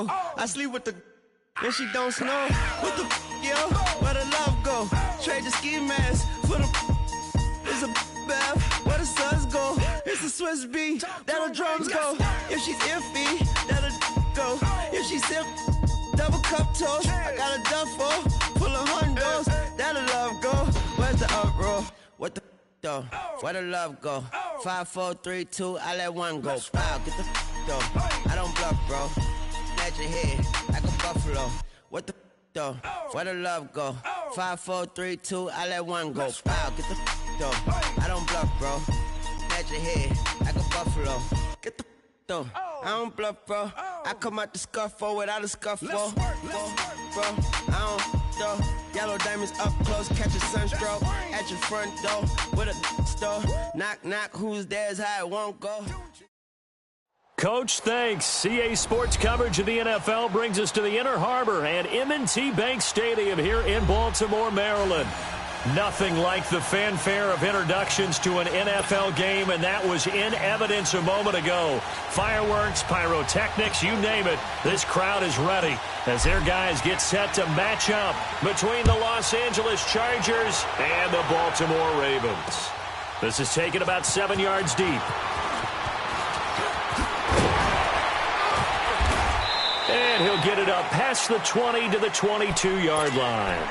go. I sleep with the and she don't snow. What the yo? Where the love go? Trade the ski mask for the it's a bath. Where the suns go? It's a Swiss beat. That'll drums go. If she's iffy, that'll go. If she's simp, double cup toast. I got a duffel full of hundos. That'll love go. Where's the uproar? What the though? Where the love go? 5, 4, 3, 2. I let one go. Wow, get the though. I don't bluff, bro. Snatch your head like a buffalo. What the though? Where the love go? 5, 4, 3, 2. I let one go. Wow, get the though. I don't bluff, bro. Snatch your head like a buffalo. Get the though. I don't bluff, bro. I come out the scuffle without a scuffle. Bro, I don't though. Yellow diamonds up close, catch a sunstroke at your front door with a store. Knock, knock, who's there's how it won't go. Coach, thanks. CA Sports coverage of the NFL brings us to the Inner Harbor and M&T Bank Stadium here in Baltimore, Maryland. Nothing like the fanfare of introductions to an NFL game, and that was in evidence a moment ago. Fireworks, pyrotechnics, you name it. This crowd is ready as their guys get set to match up between the Los Angeles Chargers and the Baltimore Ravens. This is taken about 7 yards deep. And he'll get it up past the 20 to the 22-yard line.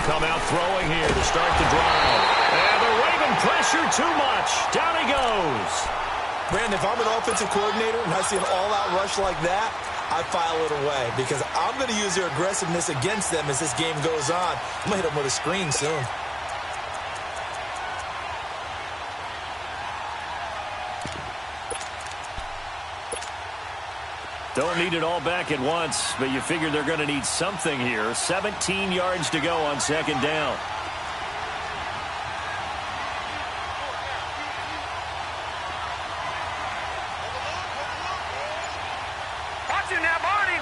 Come out throwing here to start the drive. And the Raven pressure too much. Down he goes. Brandon, if I'm an offensive coordinator and I see an all-out rush like that, I file it away because I'm going to use their aggressiveness against them as this game goes on. I'm going to hit them with a screen soon. Don't need it all back at once, but you figure they're going to need something here. 17 yards to go on second down. Watch it now, Barney!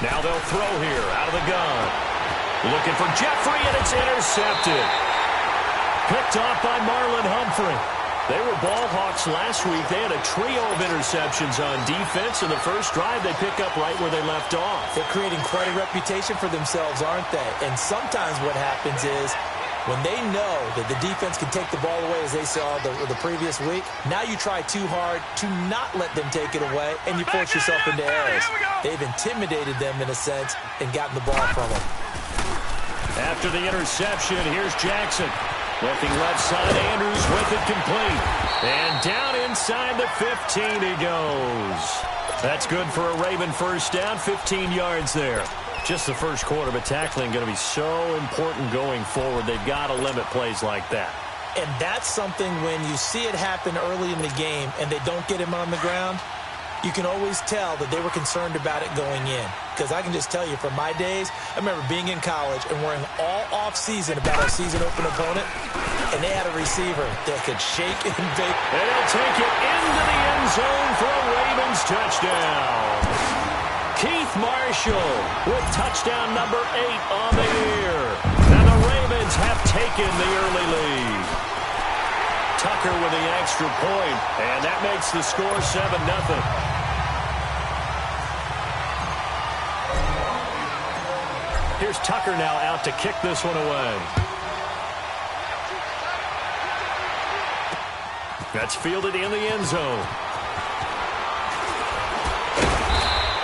Now they'll throw here out of the gun. Looking for Jeffrey, and it's intercepted. Picked off by Marlon Humphrey. They were ball hawks last week. They had a trio of interceptions on defense. In the first drive, they pick up right where they left off. They're creating quite a reputation for themselves, aren't they? And sometimes what happens is when they know that the defense can take the ball away, as they saw the previous week, now you try too hard to not let them take it away, and you force yourself into errors. They've intimidated them in a sense and gotten the ball from them. After the interception, here's Jackson. Looking left side, Andrews with it complete. And down inside the 15 he goes. That's good for a Raven first down, 15 yards there. Just the first quarter, but tackling going to be so important going forward. They've got to limit plays like that. And that's something when you see it happen early in the game and they don't get him on the ground, you can always tell that they were concerned about it going in. Because I can just tell you, from my days, I remember being in college and worrying all off-season about our season-open opponent, and they had a receiver that could shake and bake. And he'll take it into the end zone for a Ravens touchdown. Keith Marshall with touchdown number 8 on the year. And the Ravens have taken the early lead. Tucker with the extra point, and that makes the score 7-0. Here's Tucker now out to kick this one away. That's fielded in the end zone.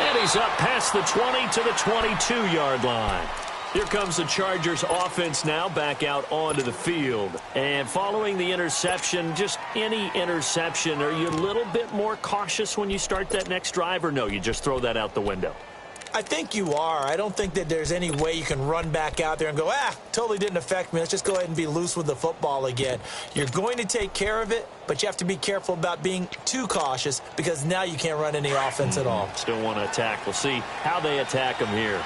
And he's up past the 20 to the 22-yard line. Here comes the Chargers offense now back out onto the field. And following the interception, just any interception, are you a little bit more cautious when you start that next drive, or no, you just throw that out the window? I think you are. I don't think that there's any way you can run back out there and go, totally didn't affect me. Let's just go ahead and be loose with the football again. You're going to take care of it, but you have to be careful about being too cautious because now you can't run any offense at all. Still want to attack. We'll see how they attack them here.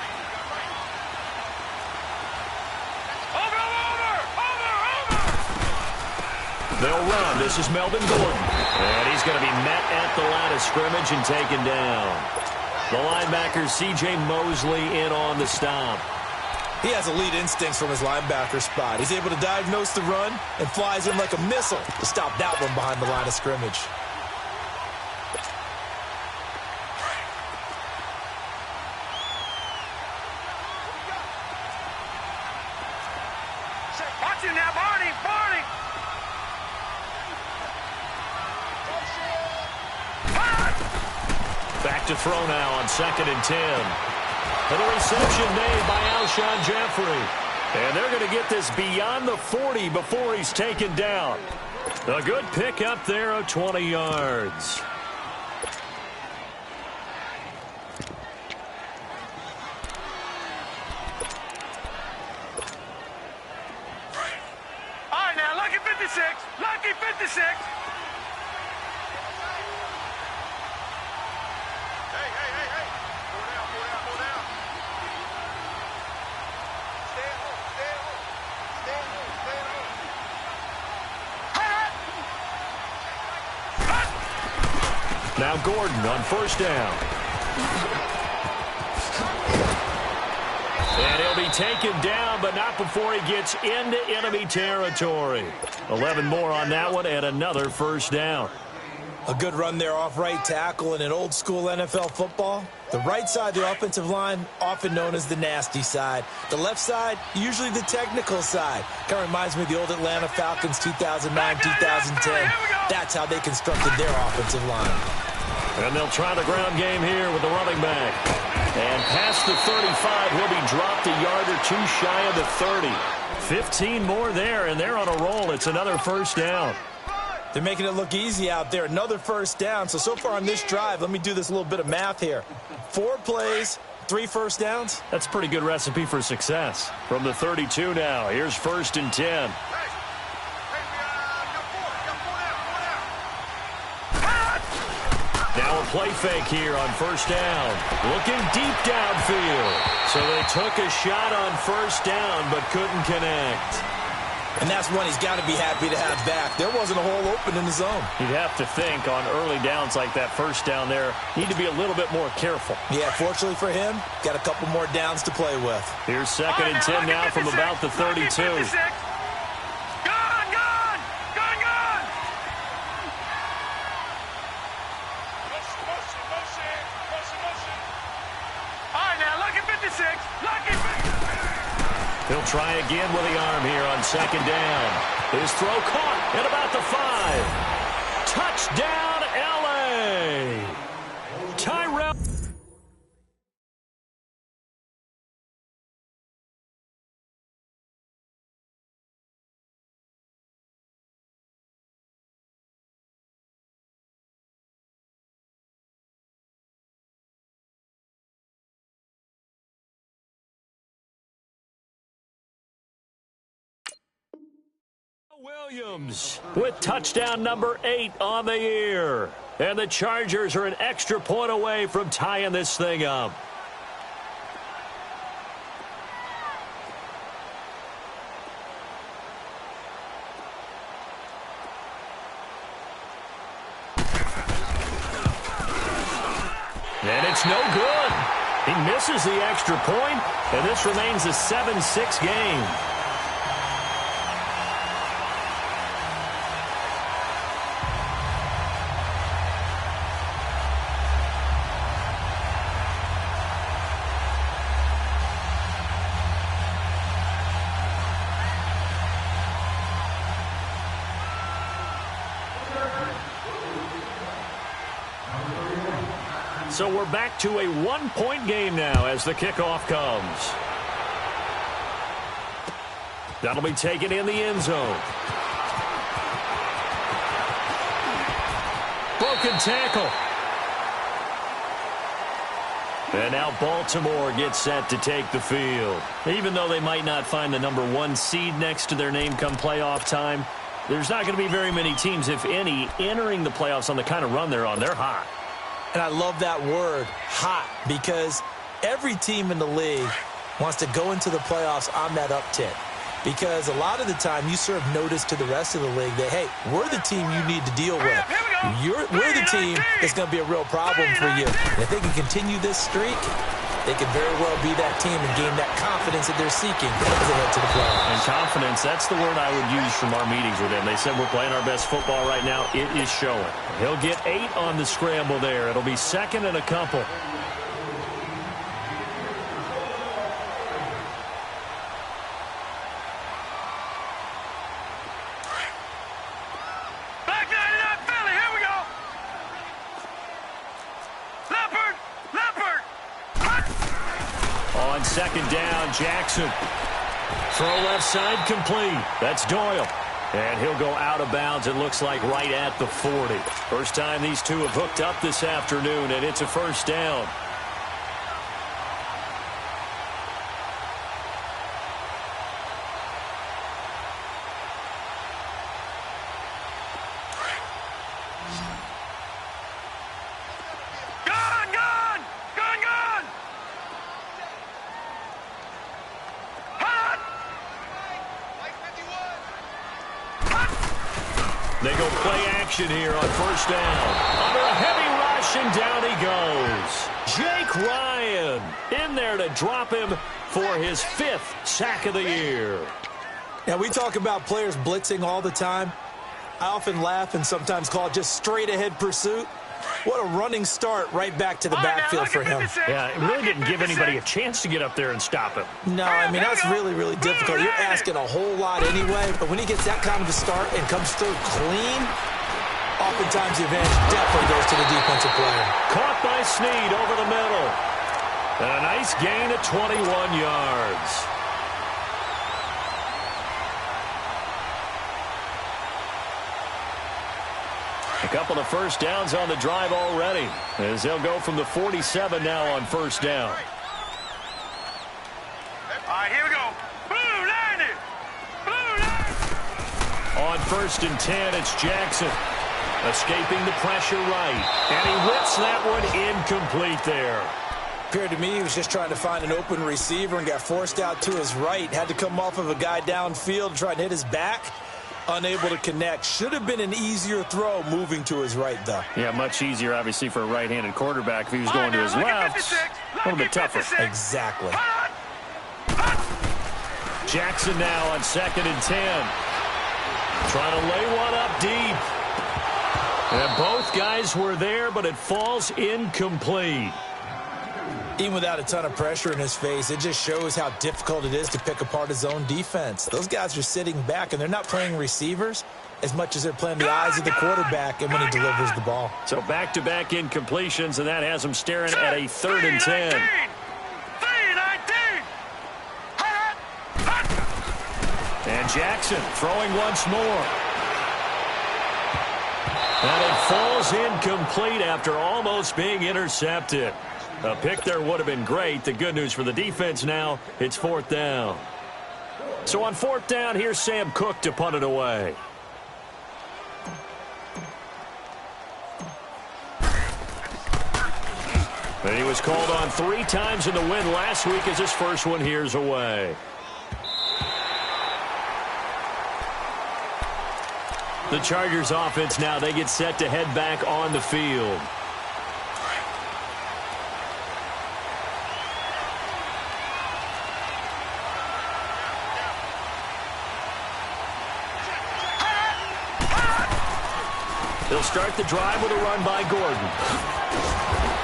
They'll run. This is Melvin Gordon. And he's going to be met at the line of scrimmage and taken down. The linebacker, C.J. Mosley, in on the stop. He has elite instincts from his linebacker spot. He's able to diagnose the run and flies in like a missile to stop that one behind the line of scrimmage. Watch it now, Barney! Barney! Back to throw now on 2nd and 10. And a reception made by Alshon Jeffrey. And they're going to get this beyond the 40 before he's taken down. A good pick up there of 20 yards. All right, now, lucky 56. Lucky 56. Now Gordon on 1st down. And he'll be taken down, but not before he gets into enemy territory. 11 more on that one and another 1st down. A good run there off right tackle in an old-school NFL football. The right side of the offensive line, often known as the nasty side. The left side, usually the technical side. Kind of reminds me of the old Atlanta Falcons 2009, 2010. That's how they constructed their offensive line. And they'll try the ground game here with the running back. And past the 35, he'll be dropped a yard or two shy of the 30. 15 more there, and they're on a roll. It's another 1st down. They're making it look easy out there. Another 1st down. So far on this drive, let me do this little bit of math here. 4 plays, 3 1st downs. That's a pretty good recipe for success. From the 32 now, here's 1st and 10. Now a play fake here on 1st down. Looking deep downfield. So they took a shot on 1st down, but couldn't connect. And that's one he's got to be happy to have back. There wasn't a hole open in the zone. You'd have to think on early downs like that 1st down there, need to be a little bit more careful. Yeah, fortunately for him, got a couple more downs to play with. Here's 2nd and 10 now from about the 32. He'll try again with the arm here on 2nd down. His throw caught at about the 5. Touchdown, L.A. Tyrell. Williams with touchdown number 8 on the year. And the Chargers are an extra point away from tying this thing up. And it's no good. He misses the extra point, and this remains a 7-6 game. So we're back to a 1-point game now as the kickoff comes. That'll be taken in the end zone. Broken tackle. And now Baltimore gets set to take the field. Even though they might not find the number 1 seed next to their name come playoff time, there's not going to be very many teams, if any, entering the playoffs on the kind of run they're on. They're hot. And I love that word, hot, because every team in the league wants to go into the playoffs on that uptick. Because a lot of the time you serve notice to the rest of the league that, hey, we're the team you need to deal with. We're the team that's going to be a real problem for you. And if they can continue this streak, they could very well be that team and gain that confidence that they're seeking as they head to the playoffs. And confidence, that's the word I would use from our meetings with him. They said we're playing our best football right now. It is showing. He'll get 8 on the scramble there. It'll be 2nd and a couple. On 2nd down, Jackson. Throw left side complete. That's Doyle. And he'll go out of bounds, it looks like, right at the 40. First time these two have hooked up this afternoon, and it's a first down. They go play action here on first down. Under a heavy rush, and down he goes. Jake Ryan in there to drop him for his 5th sack of the year. Now, we talk about players blitzing all the time. I often laugh and sometimes call it just straight-ahead pursuit. What a running start right back to the backfield for him. Yeah, it really didn't give anybody a chance to get up there and stop him. No, I mean, that's really, really difficult. You're asking a whole lot anyway, but when he gets that kind of a start and comes through clean, oftentimes the advantage definitely goes to the defensive player. Caught by Snead over the middle. And a nice gain of 21 yards. A couple of first downs on the drive already, as they'll go from the 47 now on first down. All right, here we go. Blue 90. Blue 90. On 1st and 10, it's Jackson. Escaping the pressure right. And he whips that one incomplete there. Appeared to me he was just trying to find an open receiver and got forced out to his right. Had to come off of a guy downfield to try and hit his back. Unable to connect. Should have been an easier throw moving to his right, though. Yeah, much easier, obviously, for a right-handed quarterback if he was going to his left. A little bit tougher. Exactly. Jackson now on 2nd and 10. Trying to lay one up deep. And both guys were there, but it falls incomplete. Even without a ton of pressure in his face, it just shows how difficult it is to pick apart his own defense. Those guys are sitting back, and they're not playing receivers as much as they're playing the eyes of the quarterback and when he delivers the ball. So back-to-back incompletions, and that has them staring at a 3rd and 10. And Jackson throwing once more. And it falls incomplete after almost being intercepted. A pick there would have been great. The good news for the defense now, it's 4th down. So on 4th down, here's Sam Cook to punt it away. And he was called on 3 times in the win last week as his first one here's away. The Chargers offense now, they get set to head back on the field. He'll start the drive with a run by Gordon.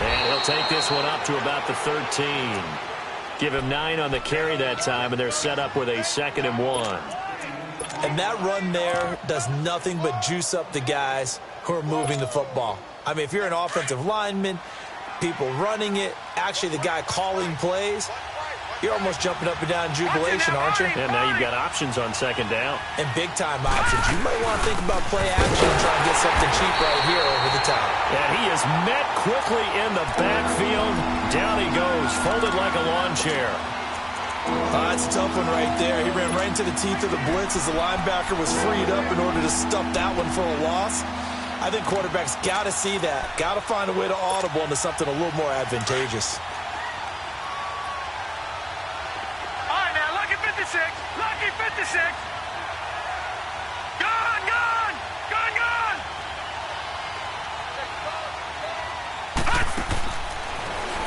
And he'll take this one up to about the 13. Give him 9 on the carry that time, and they're set up with a 2nd and 1. And that run there does nothing but juice up the guys who are moving the football. I mean, if you're an offensive lineman, people running it, actually the guy calling plays, you're almost jumping up and down in jubilation, aren't you? And now you've got options on second down. And big-time options. You might want to think about play action and try and get something cheap right here over the top. And he is met quickly in the backfield. Down he goes, folded like a lawn chair. That's a tough one right there. He ran right into the teeth of the blitz as the linebacker was freed up in order to stuff that one for a loss. I think quarterbacks got to see that. Got to find a way to audible into something a little more advantageous. All right, now, lucky 56. Lucky 56. Gone, gone. Gone, gone.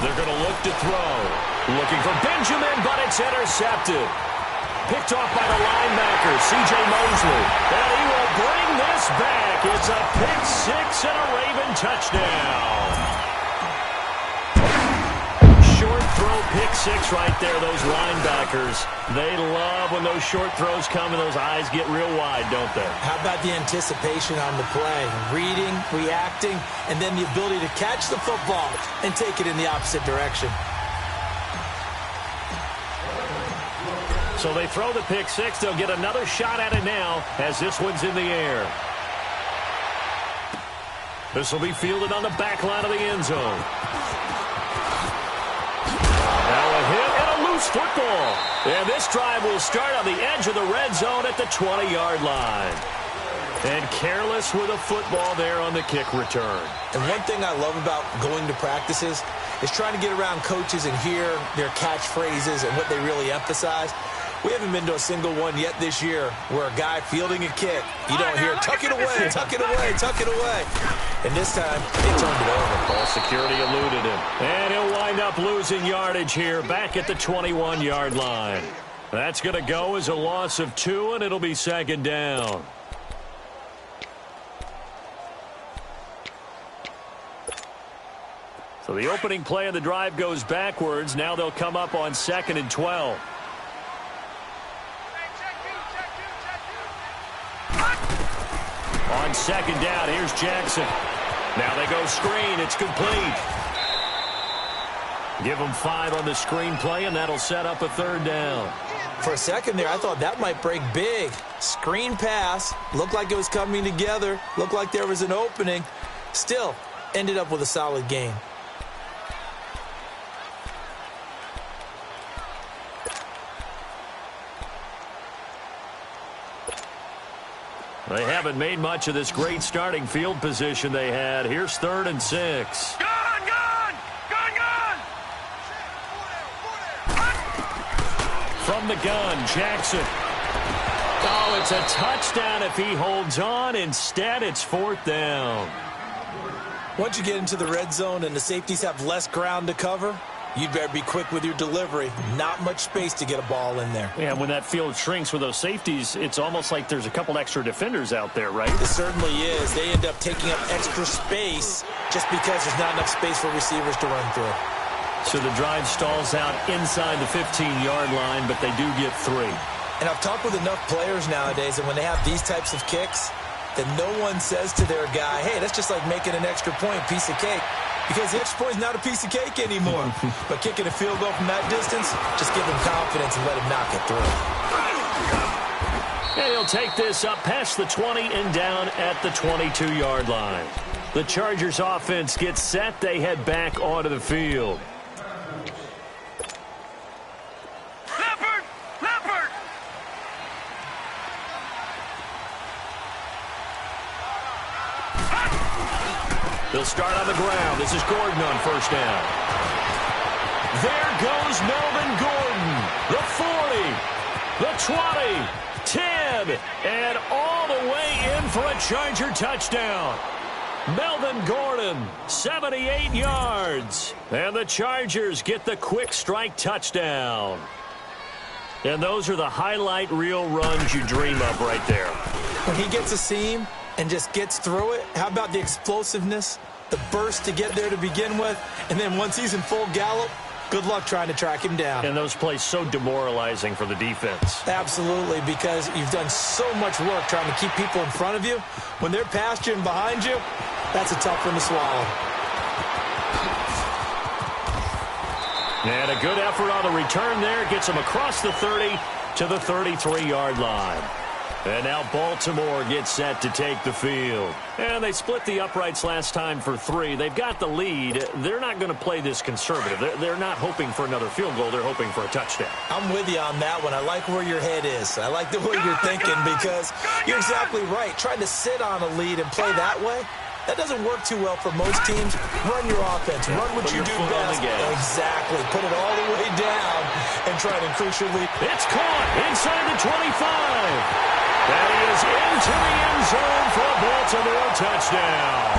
They're going to look to throw. Looking for Benjamin, but it's intercepted. Picked off by the linebacker, C.J. Mosley. And he will bring this back. It's a pick-6 and a Raven touchdown. Short throw, pick-6 right there, those linebackers. They love when those short throws come and those eyes get real wide, don't they? How about the anticipation on the play? Reading, reacting, and then the ability to catch the football and take it in the opposite direction. So they throw the pick-6. They'll get another shot at it now as this one's in the air. This will be fielded on the back line of the end zone. Now a hit and a loose football. And this drive will start on the edge of the red zone at the 20-yard line. And careless with a football there on the kick return. And one thing I love about going to practices is trying to get around coaches and hear their catchphrases and what they really emphasize. We haven't been to a single one yet this year where a guy fielding a kick, you don't hear, tuck it away, tuck it away, tuck it away. And this time, they turned it over. Ball security eluded him. And he'll wind up losing yardage here back at the 21-yard line. That's going to go as a loss of 2, and it'll be second down. So the opening play of the drive goes backwards. Now they'll come up on 2nd and 12. On second down, here's Jackson. Now they go screen. It's complete. Give them 5 on the screen play, and that'll set up a 3rd down. For a second there, I thought that might break big. Screen pass. Looked like it was coming together. Looked like there was an opening. Still, ended up with a solid game. They haven't made much of this great starting field position they had. Here's 3rd and 6. Gone, gone. Gone, gone. From the gun, Jackson. Oh, it's a touchdown if he holds on. Instead, it's 4th down. Once you get into the red zone and the safeties have less ground to cover, you'd better be quick with your delivery. Not much space to get a ball in there. Yeah, when that field shrinks with those safeties, it's almost like there's a couple extra defenders out there, right? It certainly is. They end up taking up extra space just because there's not enough space for receivers to run through. So the drive stalls out inside the 15-yard line, but they do get 3. And I've talked with enough players nowadays that when they have these types of kicks, that no one says to their guy, hey, that's just like making an extra point, piece of cake. Because the extra point is not a piece of cake anymore. But kicking a field goal from that distance, just give him confidence and let him knock it through. And he'll take this up past the 20 and down at the 22-yard line. The Chargers offense gets set. They head back onto the field. Leopard! Leopard! They'll start on the ground. This is Gordon on 1st down. There goes Melvin Gordon. The 40, the 20, 10, and all the way in for a Charger touchdown. Melvin Gordon, 78 yards. And the Chargers get the quick strike touchdown. And those are the highlight reel runs you dream of right there. When he gets a seam and just gets through it, how about the explosiveness, the burst to get there to begin with, and then once he's in full gallop, good luck trying to track him down. And those plays so demoralizing for the defense. Absolutely, because you've done so much work trying to keep people in front of you. When they're past you and behind you, that's a tough one to swallow. And a good effort on the return there. Gets him across the 30 to the 33-yard line. And now Baltimore gets set to take the field. And they split the uprights last time for 3. They've got the lead. They're not going to play this conservative. They're not hoping for another field goal. They're hoping for a touchdown. I'm with you on that one. I like where your head is. I like the way you're thinking because you're exactly right. Trying to sit on a lead and play that way, that doesn't work too well for most teams. Run your offense. Run what you do best. Exactly. Put it all the way down and try to increase your lead. It's caught inside the 25. And he is into the end zone for a Baltimore touchdown.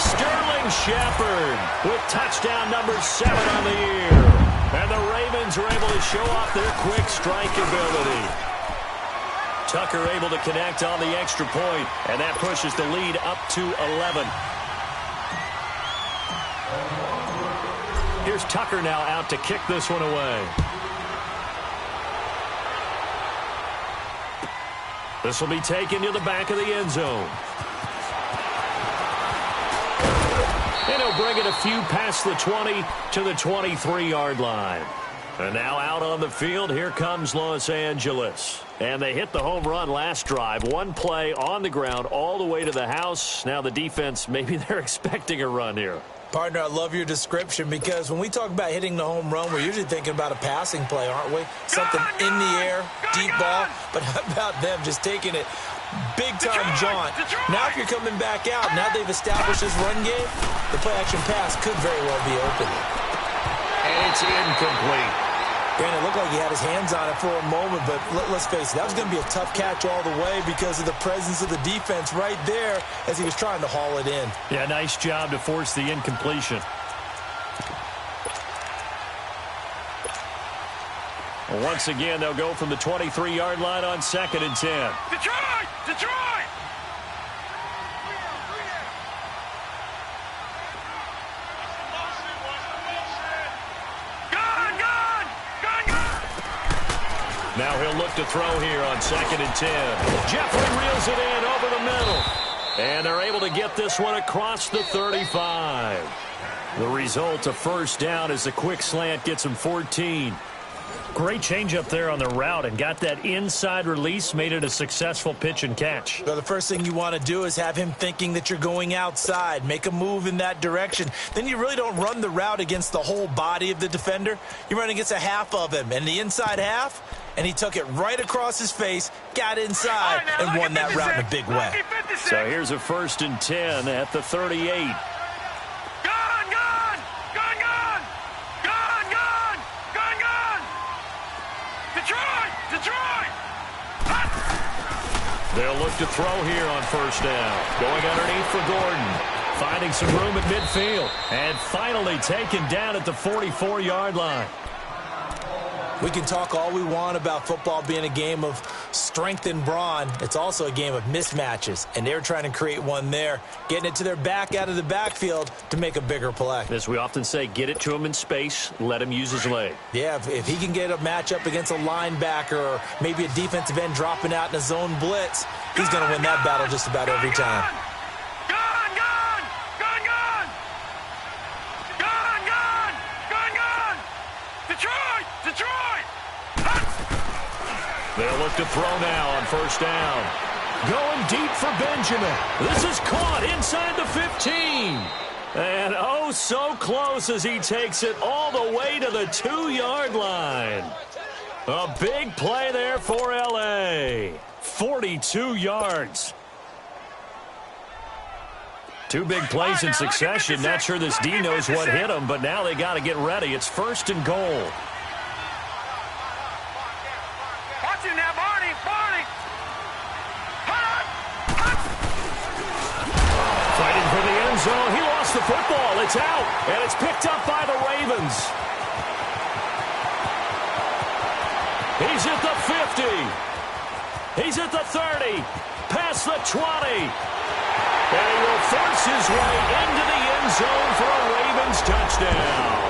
Sterling Shepard with touchdown number 7 on the year. And the Ravens are able to show off their quick strike ability. Tucker able to connect on the extra point, and that pushes the lead up to 11. Here's Tucker now out to kick this one away. This will be taken to the back of the end zone. And he'll bring it a few past the 20 to the 23-yard line. And now out on the field, here comes Los Angeles. And they hit the home run last drive. One play on the ground all the way to the house. Now the defense, maybe they're expecting a run here. Partner, I love your description because when we talk about hitting the home run, we're usually thinking about a passing play, aren't we? Something in the air, deep ball. But how about them just taking it big-time jaunt? Now if you're coming back out, now they've established this run game, the play-action pass could very well be open. And it's incomplete. Granted, it looked like he had his hands on it for a moment, but let's face it, that was going to be a tough catch all the way because of the presence of the defense right there as he was trying to haul it in. Yeah, nice job to force the incompletion. Well, once again, they'll go from the 23-yard line on 2nd and 10. Detroit! Detroit! Now he'll look to throw here on 2nd and 10. Jeffrey reels it in over the middle. And they're able to get this one across the 35. The result, a first down as the quick slant gets him 14. Great change up there on the route and got that inside release, made it a successful pitch and catch. So the first thing you want to do is have him thinking that you're going outside, make a move in that direction. Then you really don't run the route against the whole body of the defender. You run against a half of him, and the inside half, and he took it right across his face, got inside, and won that route in a big way. So here's a 1st and 10 at the 38. They'll look to throw here on 1st down. Going underneath for Gordon. Finding some room at midfield. And finally taken down at the 44-yard line. We can talk all we want about football being a game of strength and brawn. It's also a game of mismatches, and they're trying to create one there, getting it to their back out of the backfield to make a bigger play. As we often say, get it to him in space, let him use his leg. Yeah, if he can get a matchup against a linebacker or maybe a defensive end dropping out in a zone blitz, he's going to win that battle just about every time. They'll look to throw now on 1st down. Going deep for Benjamin. This is caught inside the 15. And oh, so close as he takes it all the way to the 2-yard line. A big play there for L.A. 42 yards. 2 big plays in succession. Not sure this D knows what hit him, but now they got to get ready. It's 1st and goal. Zone. He lost the football. It's out, and it's picked up by the Ravens. He's at the 50. He's at the 30. Past the 20. And he will force his way into the end zone for a Ravens touchdown.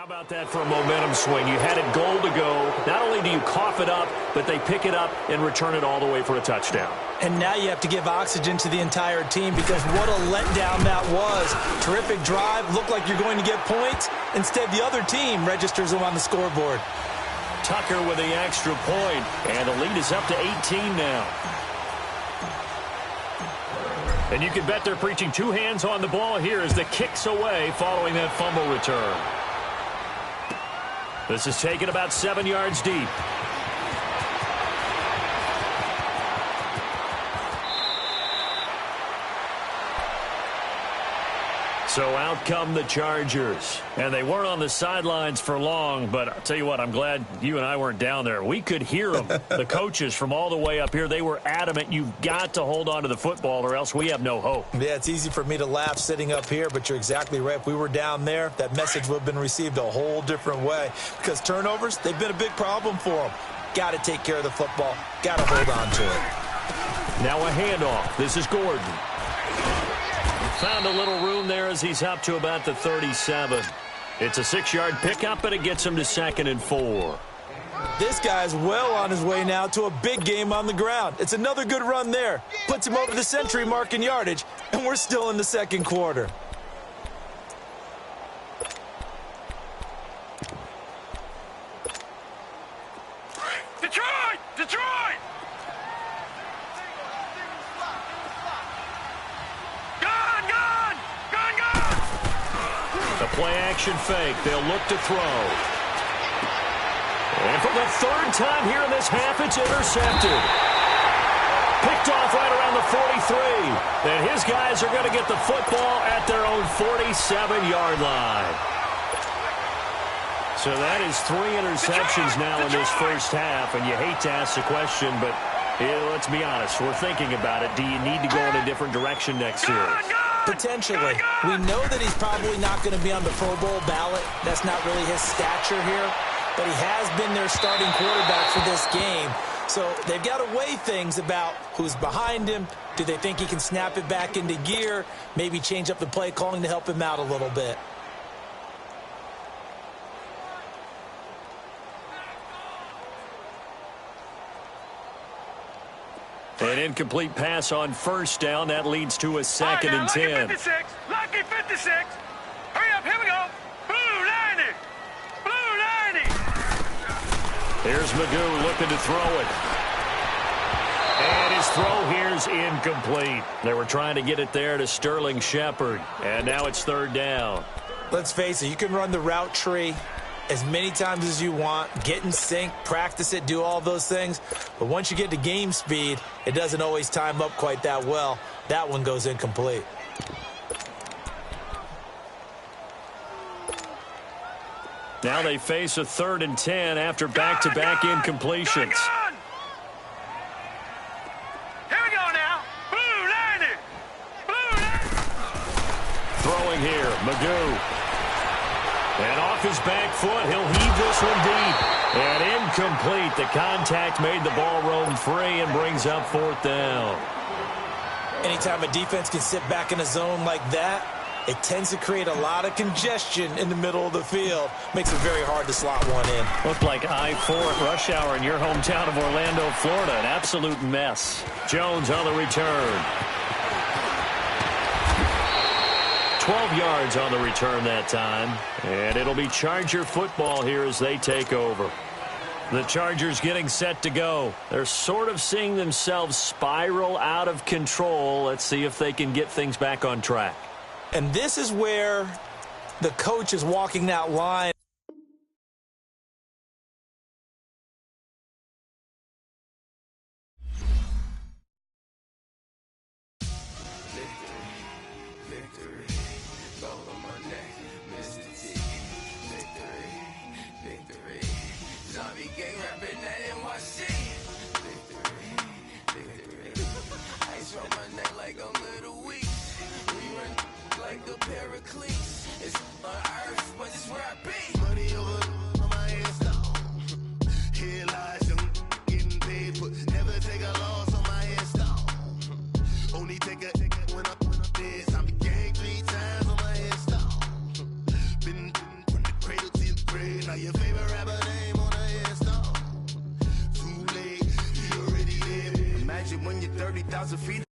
How about that for a momentum swing? You had it goal to go. Not only do you cough it up, but they pick it up and return it all the way for a touchdown. And now you have to give oxygen to the entire team because what a letdown that was. Terrific drive. Looked like you're going to get points. Instead, the other team registers them on the scoreboard. Tucker with the extra point, and the lead is up to 18 now. And you can bet they're preaching two hands on the ball here as the kick's away following that fumble return. This is taken about 7 yards deep. So out come the Chargers. And they weren't on the sidelines for long, but I'll tell you what, I'm glad you and I weren't down there. We could hear them, the coaches from all the way up here. They were adamant, you've got to hold on to the football or else we have no hope. Yeah, it's easy for me to laugh sitting up here, but you're exactly right. If we were down there, that message would have been received a whole different way. Because turnovers, they've been a big problem for them. Got to take care of the football. Got to hold on to it. Now a handoff. This is Gordon. Found a little room there as he's up to about the 37. It's a 6-yard pickup, but it gets him to 2nd and 4. This guy's well on his way now to a big game on the ground. It's another good run there. Puts him over the century mark in yardage, and we're still in the second quarter. Detroit! Detroit! Gone! Gone! Gone! Gone! The play-action fake. They'll look to throw. And for the third time here in this half, it's intercepted. Picked off right around the 43. And his guys are going to get the football at their own 47-yard line. So that is 3 interceptions now in this first half. And you hate to ask the question, but let's be honest. We're thinking about it. Do you need to go in a different direction next year? Potentially. We know that he's probably not going to be on the Pro Bowl ballot. That's not really his stature here. But he has been their starting quarterback for this game. So they've got to weigh things about who's behind him. Do they think he can snap it back into gear? Maybe change up the play calling to help him out a little bit. An incomplete pass on first down. That leads to a 2nd and 10. Lucky 56. Lucky 56. Hurry up. Here we go. Blue 90. Blue 90. Here's Magoo looking to throw it. And his throw here's incomplete. They were trying to get it there to Sterling Shepard. And now it's 3rd down. Let's face it, you can run the route tree as many times as you want, get in sync, practice it, do all those things. But once you get to game speed, it doesn't always time up quite that well. That one goes incomplete. Now they face a 3rd and 10 after back-to-back incompletions. Here we go now. Blue 90. Blue 90. Throwing here, Magoo. And off his back foot, he'll heave this one deep. And incomplete. The contact made the ball roam free and brings up 4th down. Anytime a defense can sit back in a zone like that, it tends to create a lot of congestion in the middle of the field. Makes it very hard to slot one in. Looked like I-4 at rush hour in your hometown of Orlando, Florida. An absolute mess. Jones on the return. 12 yards on the return that time. And it'll be Charger football here as they take over. The Chargers getting set to go. They're sort of seeing themselves spiral out of control. Let's see if they can get things back on track. And this is where the coach is walking that line. GoldnStxsE52's.